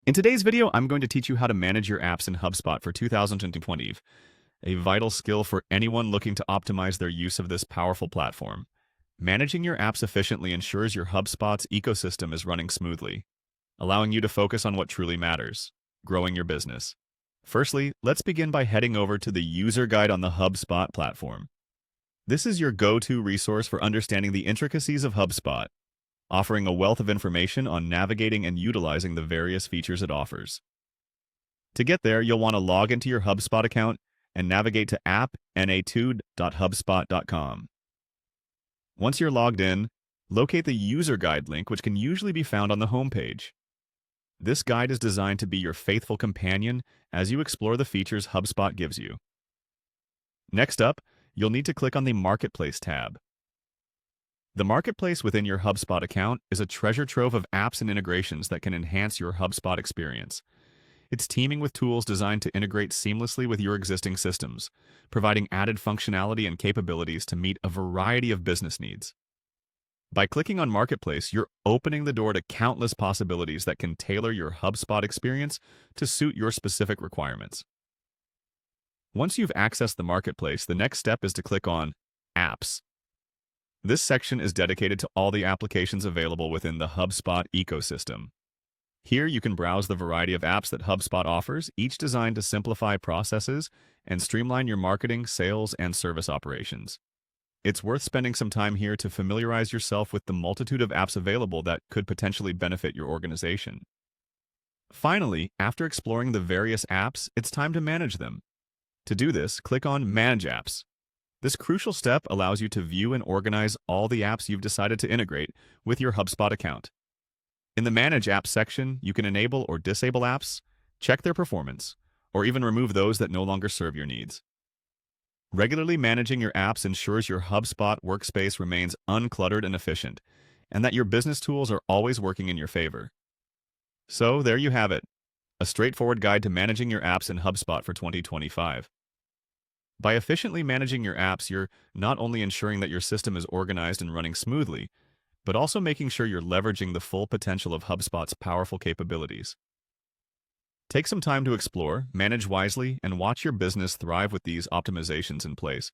In today's video, I'm going to teach you how to manage your apps in HubSpot for 2020, a vital skill for anyone looking to optimize their use of this powerful platform. Managing your apps efficiently ensures your HubSpot's ecosystem is running smoothly, allowing you to focus on what truly matters, growing your business. Firstly, let's begin by heading over to the user guide on the HubSpot platform. This is your go-to resource for understanding the intricacies of HubSpot, offering a wealth of information on navigating and utilizing the various features it offers. To get there, you'll want to log into your HubSpot account and navigate to app.na2.hubspot.com. Once you're logged in, locate the user guide link, which can usually be found on the homepage. This guide is designed to be your faithful companion as you explore the features HubSpot gives you. Next up, you'll need to click on the Marketplace tab. The Marketplace within your HubSpot account is a treasure trove of apps and integrations that can enhance your HubSpot experience. It's teeming with tools designed to integrate seamlessly with your existing systems, providing added functionality and capabilities to meet a variety of business needs. By clicking on Marketplace, you're opening the door to countless possibilities that can tailor your HubSpot experience to suit your specific requirements. Once you've accessed the Marketplace, the next step is to click on Apps. This section is dedicated to all the applications available within the HubSpot ecosystem. Here you can browse the variety of apps that HubSpot offers, each designed to simplify processes and streamline your marketing, sales, and service operations. It's worth spending some time here to familiarize yourself with the multitude of apps available that could potentially benefit your organization. Finally, after exploring the various apps, it's time to manage them. To do this, click on Manage Apps. This crucial step allows you to view and organize all the apps you've decided to integrate with your HubSpot account. In the Manage Apps section, you can enable or disable apps, check their performance, or even remove those that no longer serve your needs. Regularly managing your apps ensures your HubSpot workspace remains uncluttered and efficient, and that your business tools are always working in your favor. So there you have it, a straightforward guide to managing your apps in HubSpot for 2025. By efficiently managing your apps, you're not only ensuring that your system is organized and running smoothly, but also making sure you're leveraging the full potential of HubSpot's powerful capabilities. Take some time to explore, manage wisely, and watch your business thrive with these optimizations in place.